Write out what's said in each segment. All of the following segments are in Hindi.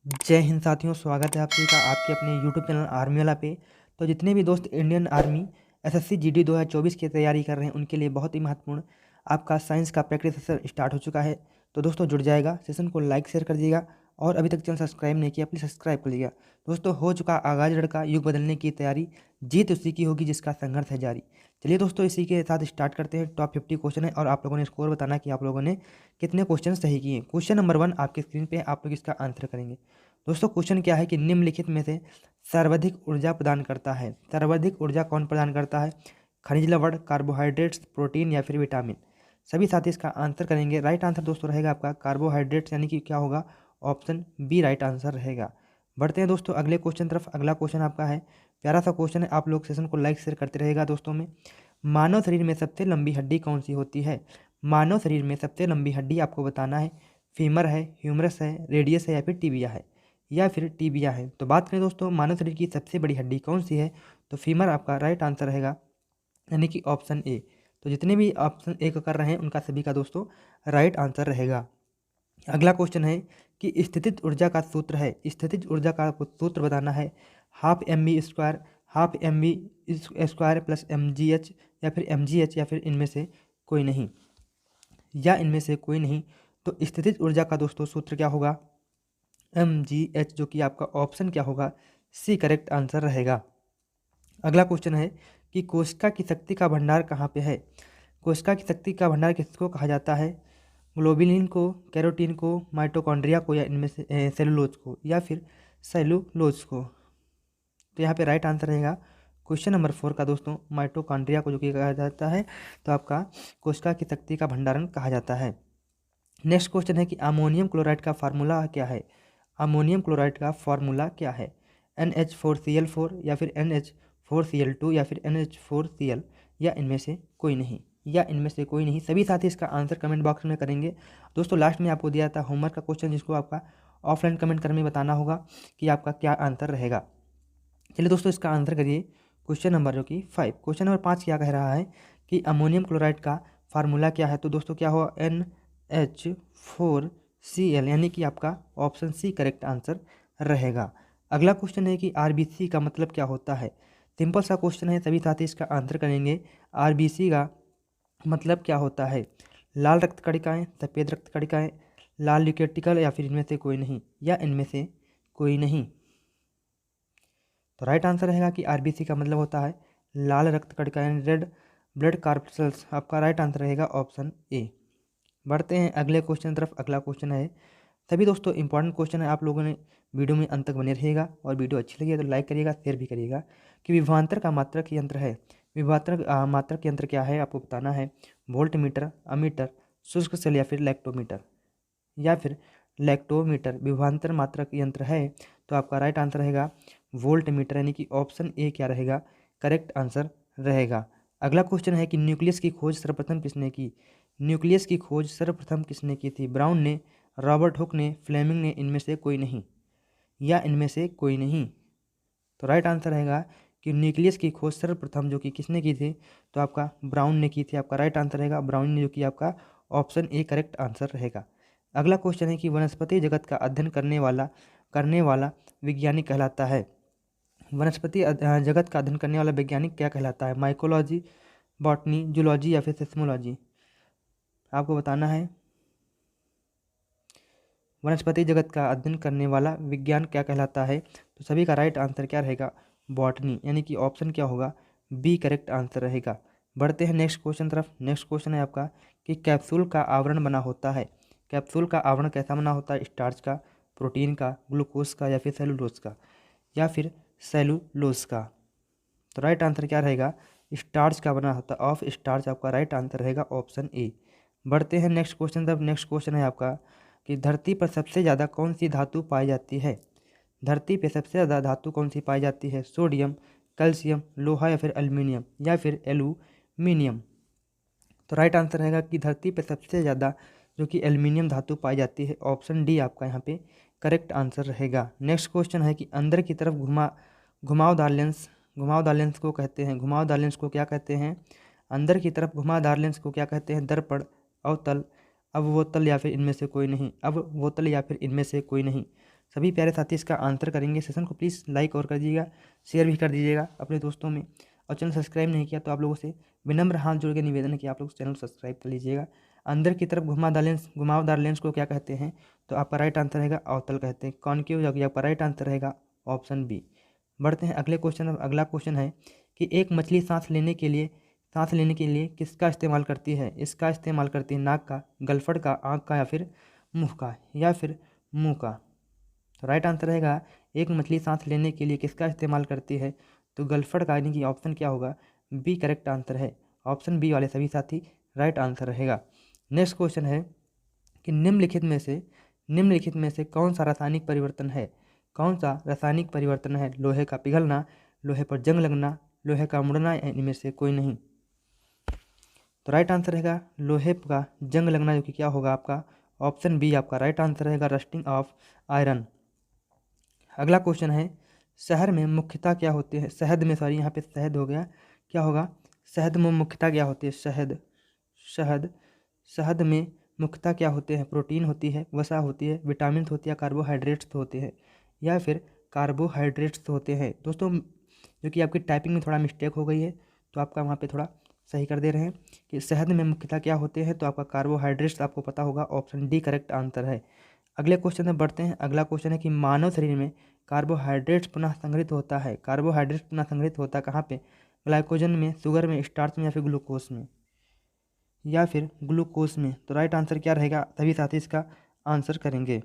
जय हिंद साथियों, स्वागत है आप सभी का आपके अपने यूट्यूब चैनल आर्मी वाला पे। तो जितने भी दोस्त इंडियन आर्मी एसएससी जीडी 2024 की तैयारी कर रहे हैं उनके लिए बहुत ही महत्वपूर्ण आपका साइंस का प्रैक्टिस सेशन स्टार्ट हो चुका है। तो दोस्तों जुड़ जाएगा, सेशन को लाइक शेयर कर दीजिएगा और अभी तक चैनल सब्सक्राइब नहीं किया प्लीज़ सब्सक्राइब कर लीजिएगा। दोस्तों हो चुका आगाज लड़का युग बदलने की तैयारी, जीत उसी की होगी जिसका संघर्ष है जारी। चलिए दोस्तों इसी के साथ स्टार्ट करते हैं। टॉप 50 क्वेश्चन है और आप लोगों ने स्कोर बताना कि आप लोगों ने कितने क्वेश्चन सही किए। क्वेश्चन नंबर 1 आपके स्क्रीन पे, आप लोग इसका आंसर करेंगे। दोस्तों क्वेश्चन क्या है कि निम्नलिखित में से सर्वाधिक ऊर्जा प्रदान करता है। सर्वाधिक ऊर्जा कौन प्रदान करता है? खनिज लवण, कार्बोहाइड्रेट्स, प्रोटीन या फिर विटामिन। सभी साथी इसका आंसर करेंगे। राइट आंसर दोस्तों रहेगा आपका कार्बोहाइड्रेट्स, यानी कि क्या होगा? ऑप्शन बी राइट आंसर रहेगा। बढ़ते हैं दोस्तों अगले क्वेश्चन तरफ। अगला क्वेश्चन आपका है, प्यारा सा क्वेश्चन है, आप लोग सेशन को लाइक शेयर करते रहेगा दोस्तों में। मानव शरीर में सबसे लंबी हड्डी कौन सी होती है? मानव शरीर में सबसे लंबी हड्डी आपको बताना है। फीमर है, ह्यूमरस है, रेडियस है या फिर टीबिया है, या फिर टीबिया है। तो बात करें दोस्तों मानव शरीर की सबसे बड़ी हड्डी कौन सी है, तो फीमर आपका राइट आंसर रहेगा, यानी कि ऑप्शन ए। तो जितने भी ऑप्शन ए को कर रहे हैं उनका सभी का दोस्तों राइट आंसर रहेगा। अगला क्वेश्चन है कि स्थितिज ऊर्जा का सूत्र है। स्थितिज ऊर्जा का सूत्र बताना है। Half M B square, half M B square plus M G H, या फिर एम जी एच, या फिर इनमें से कोई नहीं, या इनमें से कोई नहीं। तो स्थितिज ऊर्जा का दोस्तों सूत्र क्या होगा? एम जी एच, जो कि आपका ऑप्शन क्या होगा? सी करेक्ट आंसर रहेगा। अगला क्वेश्चन है कि कोशिका की शक्ति का भंडार कहाँ पे है? कोशिका की शक्ति का भंडार किसको कहा जाता है? ग्लोबिलिन को, कैरोटीन को, माइटोकॉन्ड्रिया को, या इनमें से सेलुलोज को, या फिर सेलुलोज को। तो यहाँ पे राइट आंसर रहेगा क्वेश्चन नंबर 4 का दोस्तों, माइटोकॉन्ड्रिया को जो कि कहा जाता है। तो आपका कोशिका की शक्ति का भंडारण कहा जाता है। नेक्स्ट क्वेश्चन है कि अमोनियम क्लोराइड का फार्मूला क्या है? अमोनियम क्लोराइड का फार्मूला क्या है? NH4Cl4, या फिर NH4Cl2, या फिर NH4Cl, या इनमें से कोई नहीं, या इनमें से कोई नहीं। सभी साथी इसका आंसर कमेंट बॉक्स में करेंगे। दोस्तों लास्ट में आपको दिया था होमवर्क का क्वेश्चन, जिसको आपका ऑफलाइन कमेंट करके बताना होगा कि आपका क्या आंसर रहेगा। चलिए दोस्तों इसका आंसर करिए। क्वेश्चन नंबर जो कि 5, क्वेश्चन नंबर 5 क्या कह रहा है कि अमोनियम क्लोराइड का फार्मूला क्या है? तो दोस्तों क्या होगा? NH4Cl, यानी कि आपका ऑप्शन सी करेक्ट आंसर रहेगा। अगला क्वेश्चन है कि आरबीसी का मतलब क्या होता है? सिंपल सा क्वेश्चन है, सभी साथी इसका आंसर करेंगे। आरबीसी का मतलब क्या होता है? लाल रक्त कणिकाएं, सफ़ेद रक्त कणिकाएं, लाल ल्यूकोसिटिकल, या फिर इनमें से कोई नहीं, या इनमें से कोई नहीं। तो राइट आंसर रहेगा कि आरबीसी का मतलब होता है लाल रक्त कणिकाएं, रेड ब्लड कार्पल्स। आपका राइट आंसर रहेगा ऑप्शन ए। बढ़ते हैं अगले क्वेश्चन तरफ। अगला क्वेश्चन है, सभी दोस्तों इंपॉर्टेंट क्वेश्चन है, आप लोगों ने वीडियो में अंत तक बने रहिएगा और वीडियो अच्छी लगी है तो लाइक करिएगा, शेयर भी करिएगा। कि विभवांतर का मात्रक यंत्र है। विभवांतर मात्रक यंत्र क्या है आपको बताना है। वोल्ट मीटर, अमीटर, शुष्क सेल, या फिर लैक्टोमीटर, या फिर लैक्टोमीटर विभवांतर मात्रक यंत्र है। तो आपका राइट आंसर रहेगा वोल्ट मीटर, यानी कि ऑप्शन ए क्या रहेगा? करेक्ट आंसर रहेगा। अगला क्वेश्चन है कि न्यूक्लियस की खोज सर्वप्रथम किसने की? न्यूक्लियस की खोज सर्वप्रथम किसने की थी? ब्राउन ने, रॉबर्ट हुक ने, फ्लेमिंग ने, इनमें से कोई नहीं, या इनमें से कोई नहीं। तो राइट आंसर रहेगा कि न्यूक्लियस की खोज सर्वप्रथम जो कि किसने की थी? तो आपका ब्राउन ने की थी। आपका राइट आंसर रहेगा ब्राउन ने, जो कि आपका ऑप्शन ए करेक्ट आंसर रहेगा। अगला क्वेश्चन है कि वनस्पति जगत का अध्ययन करने वाला वैज्ञानिक कहलाता है। वनस्पति जगत का अध्ययन करने वाला वैज्ञानिक क्या कहलाता है? माइकोलॉजी, बॉटनी, जूलॉजी, या फिर सेस्मोलॉजी। आपको बताना है वनस्पति जगत का अध्ययन करने वाला विज्ञान क्या कहलाता है। तो सभी का राइट आंसर क्या रहेगा? बॉटनी, यानी कि ऑप्शन क्या होगा? बी करेक्ट आंसर रहेगा। बढ़ते हैं नेक्स्ट क्वेश्चन तरफ। नेक्स्ट क्वेश्चन है आपका कि कैप्सूल का आवरण बना होता है। कैप्सूल का आवरण कैसा बना होता है? स्टार्च का, प्रोटीन का, ग्लूकोज का, या फिर सेलुलोज का, या फिर सेलुलोज का। तो राइट आंसर क्या रहेगा? स्टार्च का बना होता है, ऑफ स्टार्च। आपका राइट आंसर रहेगा ऑप्शन ए। बढ़ते हैं नेक्स्ट क्वेश्चन तरफ। नेक्स्ट क्वेश्चन है आपका कि धरती पर सबसे ज़्यादा कौन सी धातु पाई जाती है? धरती पर सबसे ज़्यादा धातु कौन सी पाई जाती है? सोडियम, कैल्शियम, लोहा, या फिर एल्यूमिनियम, या फिर एल्यूमिनियम। तो राइट आंसर रहेगा कि धरती पर सबसे ज़्यादा जो कि एल्यूमिनियम धातु पाई जाती है। ऑप्शन डी आपका यहाँ पे करेक्ट आंसर रहेगा। नेक्स्ट क्वेश्चन है कि अंदर की तरफ घुमावदार लेंस, घुमावदार लेंस को कहते हैं, घुमावदार लेंस को क्या कहते हैं? अंदर की तरफ घुमावदार लेंस को क्या कहते हैं? दर्पण, अवतल, अवतल, या फिर इनमें से कोई नहीं, अवतल, या फिर इनमें से कोई नहीं। सभी प्यारे साथी इसका आंसर करेंगे। सेशन को प्लीज़ लाइक और कर दीजिएगा, शेयर भी कर दीजिएगा अपने दोस्तों में, और चैनल सब्सक्राइब नहीं किया तो आप लोगों से विनम्र हाथ जोड़ के निवेदन है कि आप लोग चैनल सब्सक्राइब कर लीजिएगा। अंदर की तरफ घुमावदार लेंस को क्या कहते हैं? तो आपका राइट आंसर रहेगा अवतल कहते हैं। कॉनकेव जो कि आपका राइट आंसर रहेगा ऑप्शन बी। बढ़ते हैं अगले क्वेश्चन। अगला क्वेश्चन है कि एक मछली सांस लेने के लिए किसका इस्तेमाल करती है? इसका इस्तेमाल करती है नाक का, गलफड़ का, आँख का, या फिर मुंह का। तो राइट आंसर रहेगा एक मछली सांस लेने के लिए किसका इस्तेमाल करती है? तो गलफड़ का, यानी कि ऑप्शन क्या होगा? बी करेक्ट आंसर है। ऑप्शन बी वाले सभी साथी राइट आंसर रहेगा। नेक्स्ट क्वेश्चन है कि निम्नलिखित में से कौन सा रासायनिक परिवर्तन है? कौन सा रासायनिक परिवर्तन है? लोहे का पिघलना, लोहे पर जंग लगना, लोहे का मुड़ना, या इनमें से कोई नहीं। तो राइट आंसर रहेगा लोहे का जंग लगना, जो कि क्या होगा आपका? ऑप्शन बी आपका राइट आंसर रहेगा, रस्टिंग ऑफ आयरन। अगला क्वेश्चन है शहर में मुख्यतः क्या होते हैं? शहद में, सॉरी यहाँ पे शहद हो गया, क्या होगा? शहद में मुख्यतः क्या होती है? शहद में मुख्यतः क्या होते हैं? प्रोटीन होती है, वसा होती है, विटामिन होती है, कार्बोहाइड्रेट्स होते हैं, या फिर कार्बोहाइड्रेट्स होते हैं। दोस्तों जो कि आपकी टाइपिंग में थोड़ा मिस्टेक हो गई है, तो आपका वहाँ पे थोड़ा सही कर दे रहे हैं कि शहद में मुख्यतः क्या होते हैं, तो आपका कार्बोहाइड्रेट्स आपको पता होगा, ऑप्शन डी करेक्ट आंसर है। अगले क्वेश्चन में बढ़ते हैं। अगला क्वेश्चन है कि मानव शरीर में कार्बोहाइड्रेट्स पुनः संग्रहित होता है। कार्बोहाइड्रेट्स पुनः संग्रहित होता है कहाँ पे? ग्लाइकोजन में, शुगर में, स्टार्च में, या फिर ग्लूकोज में। तो राइट आंसर क्या रहेगा? तभी साथी इसका आंसर करेंगे।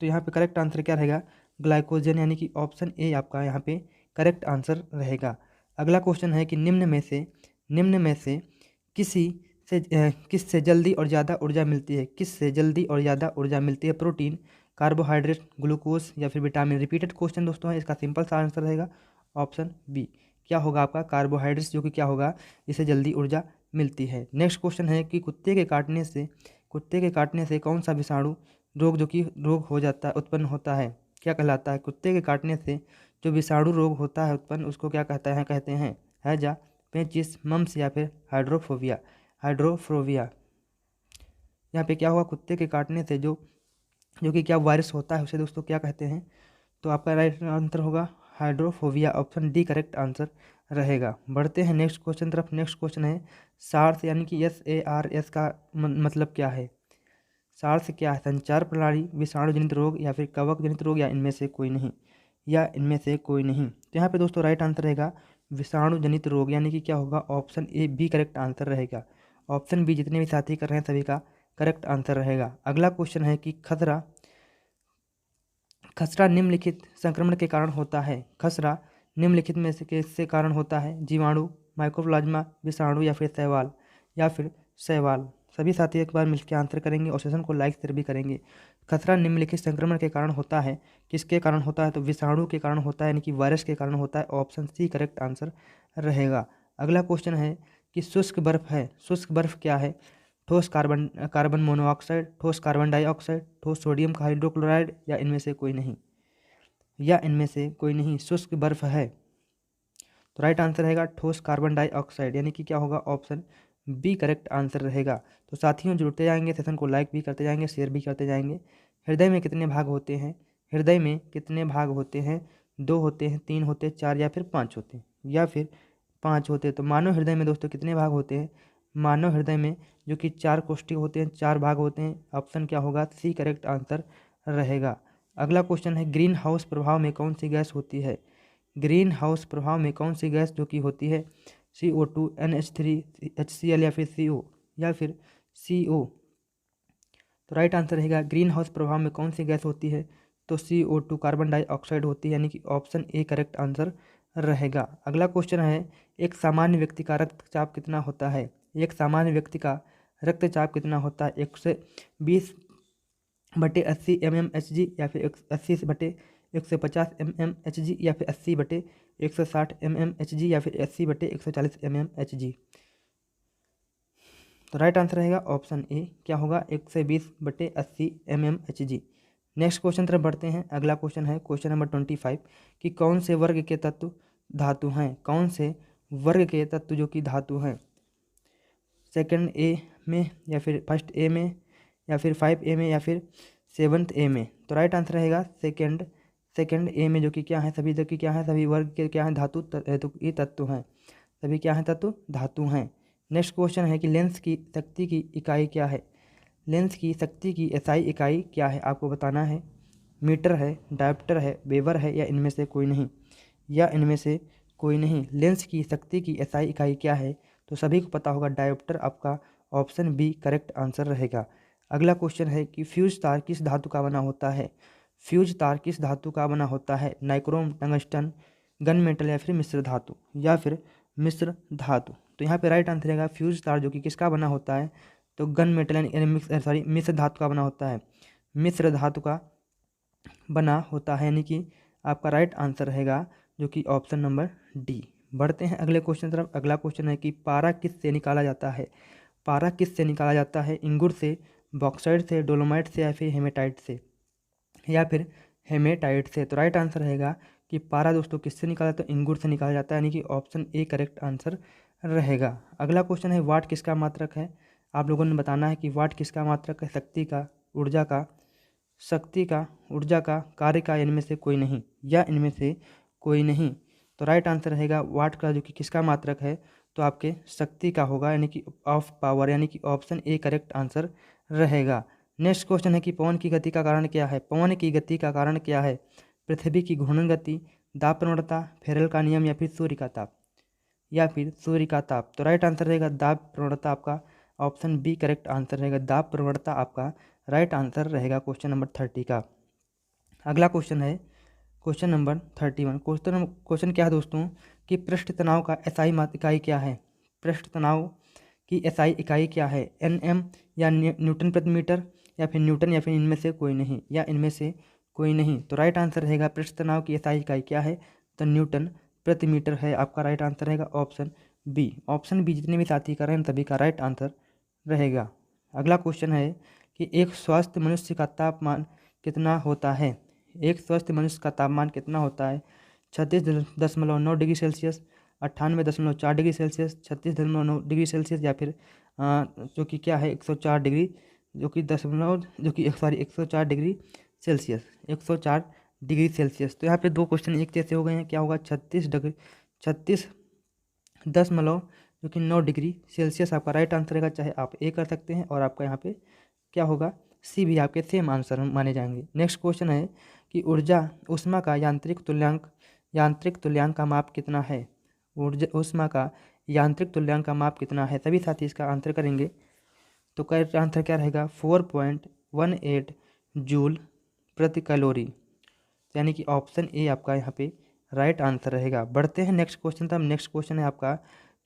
तो यहाँ पे करेक्ट आंसर क्या रहेगा? ग्लाइकोजन, यानी कि ऑप्शन ए आपका यहाँ पे करेक्ट आंसर रहेगा। अगला क्वेश्चन है कि निम्न में से किससे जल्दी और ज़्यादा ऊर्जा मिलती है? किससे जल्दी और ज़्यादा ऊर्जा मिलती है? प्रोटीन, कार्बोहाइड्रेट, ग्लूकोज, या फिर विटामिन। रिपीटेड क्वेश्चन दोस्तों है, इसका सिंपल सा आंसर रहेगा ऑप्शन बी। क्या होगा आपका? कार्बोहाइड्रेट्स, जो कि क्या होगा? इससे जल्दी ऊर्जा मिलती है। नेक्स्ट क्वेश्चन है कि कुत्ते के काटने से कौन सा विषाणु रोग हो जाता है, उत्पन्न होता है? क्या कहलाता है? कुत्ते के काटने से जो विषाणु रोग होता है उत्पन्न, उसको क्या कहते हैं? हैजा, पेचिस, मम्स, या फिर हाइड्रोफोबिया। यहाँ पे क्या होगा? कुत्ते के काटने से जो कि क्या वायरस होता है, उसे दोस्तों क्या कहते हैं? तो आपका राइट आंसर होगा hydrophobia, option D correct answer रहेगा। बढ़ते हैं नेक्स्ट क्वेश्चन तरफ। नेक्स्ट क्वेश्चन है सार्स, यानी कि SARS का मतलब क्या है? सार्स क्या है? संचार प्रणाली, विषाणु जनित रोग, या फिर कवक जनित रोग, या इनमें से कोई नहीं। तो यहाँ पे दोस्तों राइट आंसर रहेगा विषाणु जनित रोग, यानी कि क्या होगा? Option A B correct answer रहेगा। ऑप्शन बी जितने भी साथी कर रहे हैं सभी का करेक्ट आंसर रहेगा। अगला क्वेश्चन है कि खसरा निम्नलिखित संक्रमण के कारण होता है। खसरा निम्नलिखित में से किसके कारण होता है? जीवाणु, माइकोप्लाज्मा, विषाणु, या फिर शैवाल। सभी साथी एक बार मिलकर आंसर करेंगे और सेशन को लाइक शेयर भी करेंगे। खसरा निम्नलिखित संक्रमण के कारण होता है, किसके कारण होता है? तो विषाणु के कारण होता है, यानी कि वायरस के कारण होता है। ऑप्शन सी करेक्ट आंसर रहेगा। अगला क्वेश्चन है कि शुष्क बर्फ क्या है? ठोस कार्बन मोनोऑक्साइड, ठोस कार्बन डाइऑक्साइड, ठोस सोडियम हाइड्रोक्लोराइड, या इनमें से कोई नहीं। शुष्क बर्फ है। तो राइट आंसर रहेगा ठोस कार्बन डाइऑक्साइड, यानी कि क्या होगा? ऑप्शन बी करेक्ट आंसर रहेगा। तो साथियों जुड़ते जाएंगे, सेशन को लाइक भी करते जाएंगे, शेयर भी करते जाएंगे। हृदय में कितने भाग होते हैं? 2 होते हैं, 3 होते हैं, 4 या फिर 5 होते हैं, तो मानव हृदय में दोस्तों कितने भाग होते हैं? मानव हृदय में जो कि 4 कोष्ठक होते हैं, 4 भाग होते हैं। ऑप्शन क्या होगा? सी करेक्ट आंसर रहेगा। अगला क्वेश्चन है ग्रीन हाउस प्रभाव में कौन सी गैस होती है? ग्रीन हाउस प्रभाव में कौन सी गैस जो कि होती है? CO2, NH3, HCl, या फिर CO। तो राइट आंसर रहेगा ग्रीन हाउस प्रभाव में कौन सी गैस होती है? तो CO2 कार्बन डाइऑक्साइड होती है, यानी कि ऑप्शन ए करेक्ट आंसर रहेगा। अगला क्वेश्चन है एक सामान्य व्यक्ति का रक्तचाप कितना होता है? 120/80 mmHg, या फिर 80/150 mmHg, या फिर 80/160 mmHg, या फिर 80/140 mmHg। तो राइट आंसर रहेगा ऑप्शन ए, क्या होगा? 120/80 mmHg। नेक्स्ट क्वेश्चन तरफ बढ़ते हैं। अगला क्वेश्चन है क्वेश्चन नंबर 25 कि कौन से वर्ग के तत्व धातु हैं? जो कि धातु हैं? सेकंड ए में, या फिर फर्स्ट ए में, या फिर 5A में या फिर 7A में। तो राइट आंसर रहेगा सेकंड ए में, जो कि क्या है, सभी जो कि क्या है, सभी वर्ग के क्या है, धातु ये तत्व हैं, सभी क्या हैं, तत्व धातु हैं। नेक्स्ट क्वेश्चन है कि लेंस की शक्ति की इकाई क्या है। लेंस की शक्ति की एसआई इकाई क्या है, आपको बताना है। मीटर है, डायोप्टर है, वेबर है, या इनमें से कोई नहीं, या इनमें से कोई नहीं। लेंस की शक्ति की एसआई इकाई क्या है, तो सभी को पता होगा डायोप्टर, आपका ऑप्शन बी करेक्ट आंसर रहेगा। अगला क्वेश्चन है कि फ्यूज तार किस धातु का बना होता है। फ्यूज तार किस धातु का बना होता है, नाइक्रोम, टंगस्टन, गन मेटल, या फिर मिश्र धातु, या फिर मिश्र धातु। तो यहाँ पे राइट आंसर रहेगा फ्यूज तार, जो कि किसका बना होता है, तो गन मेटल यानी मिश्र धातु का बना होता है, मिश्र धातु का बना होता है, यानी कि आपका राइट आंसर रहेगा जो कि ऑप्शन नंबर डी। बढ़ते हैं अगले क्वेश्चन तरफ। अगला क्वेश्चन है कि पारा किस से निकाला जाता है। पारा किस से निकाला जाता है, इंगुर से, बॉक्साइट से, डोलोमाइट से, या फिर हेमेटाइट से, या फिर हेमेटाइट से। तो राइट आंसर रहेगा कि पारा दोस्तों किससे निकाला, तो इंगुर से निकाला जाता है, यानी कि ऑप्शन ए करेक्ट आंसर रहेगा। अगला क्वेश्चन है वाट किसका मात्रक है। आप लोगों ने बताना है कि वाट किसका मात्रक है, शक्ति का, ऊर्जा का, ऊर्जा का, कार्य का, इनमें से कोई नहीं, या इनमें से कोई नहीं। तो राइट आंसर रहेगा वाट का, जो कि किसका मात्रक है, तो आपके शक्ति का होगा, यानी कि ऑफ पावर, यानी कि ऑप्शन ए करेक्ट आंसर रहेगा। नेक्स्ट क्वेश्चन है कि पवन की गति का कारण क्या है। पवन की गति का कारण क्या है, पृथ्वी की घूर्णन गति, दाब प्रवणता, फेरल का नियम, या फिर सूर्य का ताप, या फिर सूर्य का ताप। तो राइट आंसर रहेगा दाब प्रवणता, आपका ऑप्शन बी करेक्ट आंसर रहेगा। दाब प्रवणता आपका राइट आंसर रहेगा क्वेश्चन नंबर 30 का। अगला क्वेश्चन है क्वेश्चन नंबर 31। क्वेश्चन क्या है दोस्तों कि पृष्ठ तनाव का एसआई इकाई क्या है। पृष्ठ तनाव की एसआई इकाई क्या है, एनएम या न्यूटन प्रति मीटर, या फिर न्यूटन, या फिर इनमें से कोई नहीं, या इनमें से कोई नहीं। तो राइट आंसर रहेगा पृष्ठ तनाव की एसआई इकाई क्या है, तो न्यूटन प्रति मीटर है, आपका राइट आंसर रहेगा ऑप्शन बी। ऑप्शन बी जितने भी साथी कर रहे हैं सभी का राइट आंसर रहेगा। अगला क्वेश्चन है कि एक स्वस्थ मनुष्य का तापमान कितना होता है। एक स्वस्थ मनुष्य का तापमान कितना होता है, 36.9 degree Celsius, 98.4 degree Celsius, 36.9 degree Celsius, या फिर जो कि क्या है 104 डिग्री, जो कि 104 डिग्री सेल्सियस, 104 डिग्री सेल्सियस। तो यहाँ पे दो क्वेश्चन एक जैसे हो गए हैं, क्या होगा 36.9 डिग्री सेल्सियस आपका राइट आंसर रहेगा। चाहे आप ए कर सकते हैं, और आपका यहाँ पे क्या होगा सी भी आपके सेम आंसर माने जाएंगे। नेक्स्ट क्वेश्चन है कि ऊर्जा ऊष्मा का यांत्रिक तुल्यांक का माप कितना है। ऊर्जा ऊष्मा का यांत्रिक तुल्यांक का माप कितना है, सभी साथी इसका आंसर करेंगे। तो करेक्ट आंसर क्या रहेगा, 4.18 जूल प्रति कैलोरी, यानी कि ऑप्शन ए आपका यहाँ पे राइट आंसर रहेगा। बढ़ते हैं नेक्स्ट क्वेश्चन तक। नेक्स्ट क्वेश्चन है आपका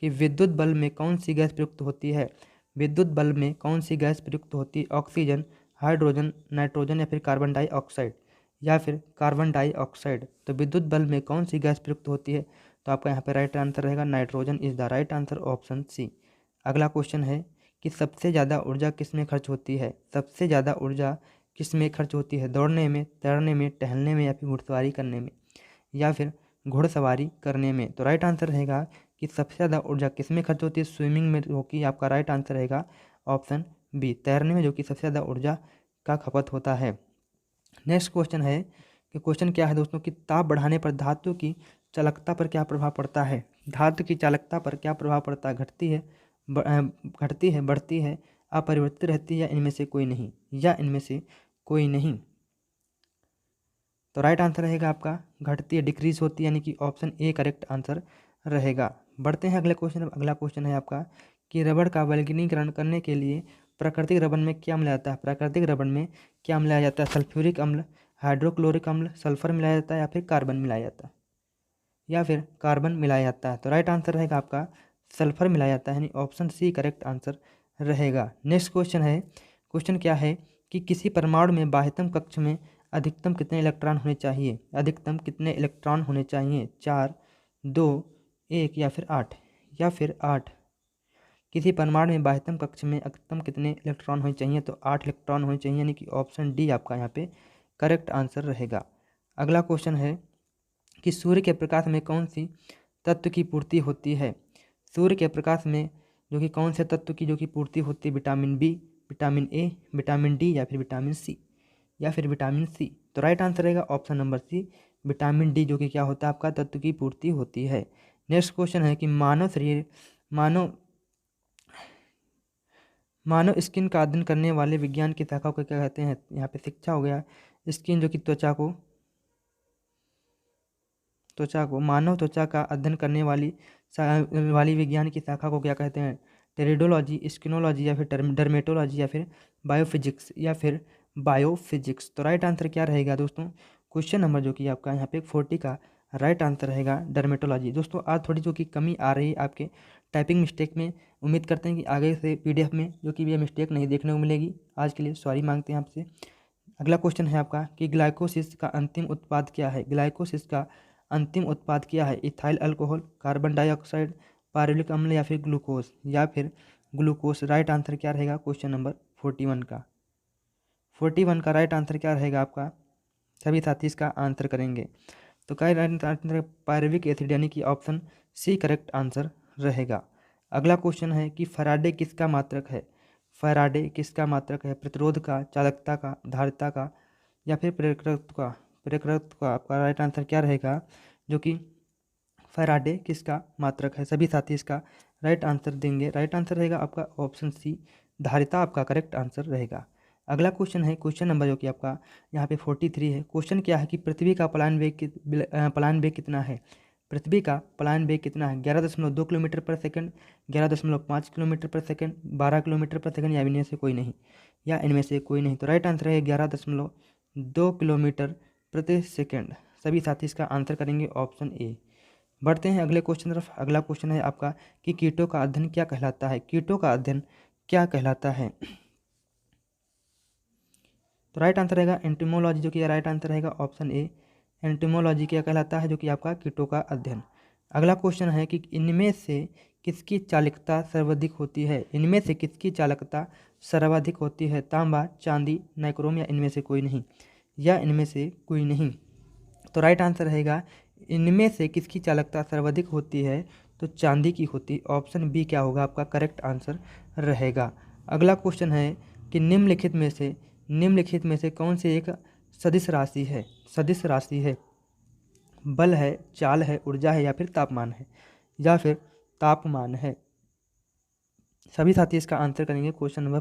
कि विद्युत बल्ब में कौन सी गैस प्रयुक्त होती है। विद्युत बल्ब में कौन सी गैस प्रयुक्त होती है, ऑक्सीजन, हाइड्रोजन, नाइट्रोजन, या फिर कार्बन डाइऑक्साइड, या फिर कार्बन डाइऑक्साइड। तो विद्युत बल्ब में कौन सी गैस प्रयुक्त होती है, तो आपका यहाँ पे राइट आंसर रहेगा nitrogen is the right answer, option C. अगला क्वेश्चन है कि सबसे ज़्यादा ऊर्जा किस में खर्च होती है। सबसे ज़्यादा ऊर्जा किस में खर्च होती है, दौड़ने में, तैरने में, टहलने में, या फिर घुड़सवारी करने में, या फिर घुड़सवारी करने में। तो राइट आंसर रहेगा कि सबसे ज़्यादा ऊर्जा किस में खर्च होती है, स्विमिंग में, जो कि आपका राइट आंसर रहेगा ऑप्शन बी, तैरने में, जो कि सबसे ज़्यादा ऊर्जा का खपत होता है। नेक्स्ट क्वेश्चन है कि क्वेश्चन क्या है दोस्तों कि ताप बढ़ाने पर धातु की चालकता पर क्या प्रभाव पड़ता है। धातु की चालकता पर क्या प्रभाव पड़ता है, घटती है, बढ़ती है, अपरिवर्तित रहती है, या इनमें से कोई नहीं, या इनमें से कोई नहीं। तो राइट आंसर रहेगा आपका घटती है, डिक्रीज होती है, यानी कि ऑप्शन ए करेक्ट आंसर रहेगा। बढ़ते हैं अगले क्वेश्चन। अगला क्वेश्चन है आपका कि रबड़ का वल्कनीकरण करने के लिए प्राकृतिक रबड़ में क्या मिलाया जाता है। प्राकृतिक रबड़ में क्या मिलाया जाता है, सल्फ्यूरिक अम्ल, हाइड्रोक्लोरिक अम्ल, सल्फर मिलाया जाता है, या फिर कार्बन मिलाया जाता है, या फिर कार्बन मिलाया जाता है। तो राइट आंसर रहेगा आपका सल्फर मिलाया जाता है, यानी ऑप्शन सी करेक्ट आंसर रहेगा। नेक्स्ट क्वेश्चन है, क्वेश्चन क्या है कि किसी परमाणु में बाह्यतम कक्ष में अधिकतम कितने इलेक्ट्रॉन होने चाहिए। अधिकतम कितने इलेक्ट्रॉन होने चाहिए, 4, 2, 1, या फिर 8, या फिर 8। किसी परमाणु में बाह्यतम कक्ष में अधिकतम कितने इलेक्ट्रॉन होने चाहिए, तो 8 इलेक्ट्रॉन होने चाहिए, यानी कि ऑप्शन डी आपका यहाँ पे करेक्ट आंसर रहेगा। अगला क्वेश्चन है कि सूर्य के प्रकाश में कौन सी तत्व की पूर्ति होती है। सूर्य के प्रकाश में जो कि कौन से तत्व की जो कि पूर्ति होती है, vitamin B, vitamin A, vitamin D या फिर विटामिन सी, या फिर विटामिन सी। तो राइट आंसर रहेगा option number C, vitamin D, जो कि क्या होता है आपका तत्व की पूर्ति होती है। नेक्स्ट क्वेश्चन है कि मानव स्किन का अध्ययन करने वाले विज्ञान की शाखा को क्या कहते हैं। यहाँ पे शिक्षा हो गया, स्किन जो कि त्वचा को मानव त्वचा का अध्ययन करने वाली विज्ञान की शाखा को क्या कहते हैं। टेरिडोलॉजी, स्किनोलॉजी या फिर डर्मेटोलॉजी या फिर बायोफिजिक्स। तो राइट आंसर क्या रहेगा दोस्तों, क्वेश्चन नंबर जो कि आपका यहाँ पे 40 का राइट आंसर रहेगा डर्मेटोलॉजी। दोस्तों आज थोड़ी जो कि कमी आ रही है आपके टाइपिंग मिस्टेक में, उम्मीद करते हैं कि आगे से पीडीएफ में जो कि ये मिस्टेक नहीं देखने को मिलेगी। आज के लिए सॉरी मांगते हैं आपसे। अगला क्वेश्चन है आपका कि ग्लाइकोसिस का अंतिम उत्पाद क्या है। ग्लाइकोसिस का अंतिम उत्पाद क्या है। इथाइल अल्कोहल, कार्बन डाइऑक्साइड, पारुलिक अम्ल या फिर ग्लूकोज। राइट आंसर क्या रहेगा क्वेश्चन नंबर 41 का राइट आंसर क्या रहेगा आपका। सभी साथी इसका आंसर करेंगे। तो क्या राइट आंसर पायरुविक एसिड यानी कि ऑप्शन सी करेक्ट आंसर रहेगा। अगला क्वेश्चन है कि फैराडे किसका मात्रक है। फैराडे किसका मात्रक है। प्रतिरोध का, चालकता का, धारिता का या फिर प्रेरकत्व का। आपका राइट आंसर क्या रहेगा, जो कि फैराडे किसका मात्रक है। सभी साथी इसका राइट आंसर देंगे। राइट आंसर रहेगा आपका ऑप्शन सी, धारिता आपका करेक्ट आंसर रहेगा। अगला क्वेश्चन है क्वेश्चन नंबर जो कि आपका यहाँ पे 43 है। क्वेश्चन क्या है कि पृथ्वी का पलायन वेग कितना है। पृथ्वी का पलायन वेग कितना है। 11.2 किलोमीटर पर सेकंड, 11.5 किलोमीटर पर सेकंड, 12 किलोमीटर पर सेकंड या इनमें से कोई नहीं। तो राइट आंसर है 11.2 किलोमीटर प्रति सेकंड। सभी साथी इसका आंसर करेंगे ऑप्शन ए। बढ़ते हैं अगले क्वेश्चन तरफ। अगला क्वेश्चन है आपका कि कीटों का अध्ययन क्या कहलाता है। कीटों का अध्ययन क्या कहलाता है। तो राइट आंसर रहेगा एंटोमोलॉजी, जो कि राइट आंसर रहेगा ऑप्शन ए। एंटोमोलॉजी क्या कहलाता है, जो कि आपका कीटों का अध्ययन। अगला क्वेश्चन है कि इनमें से किसकी चालकता सर्वाधिक होती है। इनमें से किसकी चालकता सर्वाधिक होती है। तांबा, चांदी, नाइक्रोम या इनमें से कोई नहीं। तो राइट आंसर रहेगा इनमें से किसकी चालकता सर्वाधिक होती है, तो चांदी की होती। ऑप्शन बी क्या होगा आपका करेक्ट आंसर रहेगा। अगला क्वेश्चन है कि निम्नलिखित में से कौन सी एक सदिश राशि है। बल है, चाल है, ऊर्जा है या फिर तापमान है। सभी साथी इसका आंसर करेंगे क्वेश्चन नंबर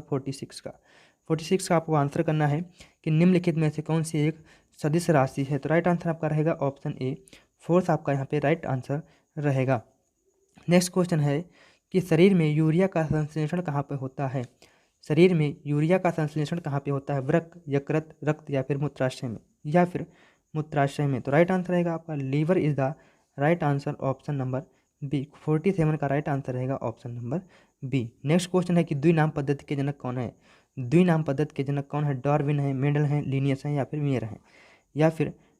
46 का आपको आंसर करना है कि निम्नलिखित में से कौन सी एक सदिश राशि है। तो राइट आंसर आपका रहेगा ऑप्शन ए, फोर्थ आपका यहाँ पे राइट आंसर रहेगा। नेक्स्ट क्वेश्चन है कि शरीर में यूरिया का संश्लेषण कहाँ पे होता है। शरीर में यूरिया का संश्लेषण कहाँ पे होता है। वृक्क, यकृत, रक्त या फिर मूत्राशय में। तो राइट आंसर रहेगा आपका liver is the right answer, option number B. 47 का राइट आंसर रहेगा option number B. Next question है कि द्विनाम पद्धति के जनक कौन है। द्विनाम पद्धति के जनक कौन है। डार्विन है, मेंडल है, लिनियस है या फिर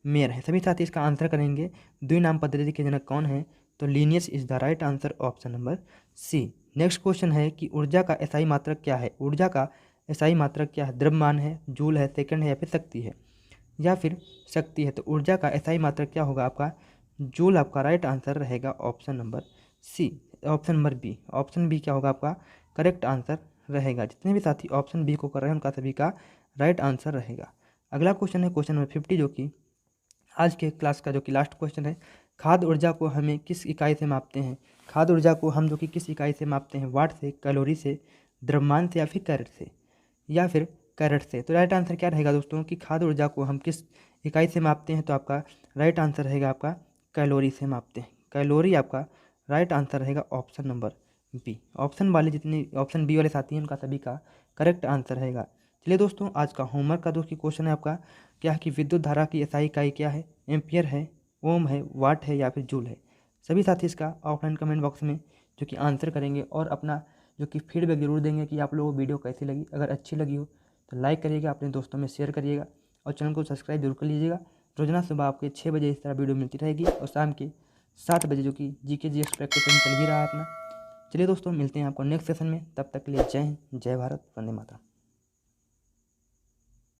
मेयर है। सभी साथी इसका आंसर करेंगे द्विनाम पद्धति के जनक कौन है, तो Linnaeus is the right answer, option number C. Next question है कि ऊर्जा का एसआई मात्रक क्या है। ऊर्जा का एसआई मात्रक क्या है। द्रव्यमान है, जूल है, सेकंड है या फिर शक्ति है। तो ऊर्जा का एसआई मात्रक क्या होगा आपका, जूल आपका राइट आंसर रहेगा option number C. Option number B, option B क्या होगा आपका करेक्ट आंसर रहेगा। जितने भी साथी ऑप्शन बी को कर रहे हैं उनका सभी का राइट आंसर रहेगा। अगला क्वेश्चन है क्वेश्चन नंबर 50, जो कि आज के क्लास का जो कि लास्ट क्वेश्चन है। खाद्य ऊर्जा को हमें किस इकाई से मापते हैं। खाद्य ऊर्जा को हम जो कि किस इकाई से मापते हैं। वाट से, कैलोरी से, द्रव्यमान से या फिर कैरेट से। तो राइट आंसर क्या रहेगा दोस्तों कि खाद्य ऊर्जा को हम किस इकाई से मापते हैं, तो आपका राइट आंसर रहेगा आपका कैलोरी से मापते हैं। कैलोरी आपका राइट आंसर रहेगा option number B. Option B वाले साथी हैं उनका सभी का करेक्ट आंसर रहेगा। चलिए दोस्तों आज का होमवर्क का दोस्तों क्वेश्चन है आपका क्या है कि विद्युत धारा की एसआई इकाई क्या है। एम्पियर है, ओम है, वाट है या फिर जूल है। सभी साथी इसका ऑफलाइन कमेंट बॉक्स में जो कि आंसर करेंगे और अपना जो कि फीडबैक जरूर देंगे कि आप लोगों को वीडियो कैसी लगी। अगर अच्छी लगी हो तो लाइक करिएगा, अपने दोस्तों में शेयर करिएगा और चैनल को सब्सक्राइब जरूर कर लीजिएगा। रोजाना सुबह आपके 6 बजे इस तरह वीडियो मिलती रहेगी और शाम के 7 बजे जो कि जीके जीएस प्रैक्टिस चल भी रहा है अपना। चलिए दोस्तों मिलते हैं आपको नेक्स्ट सेशन में, तब तक के लिए जय हिंद, जय भारत, वंदे मातरम।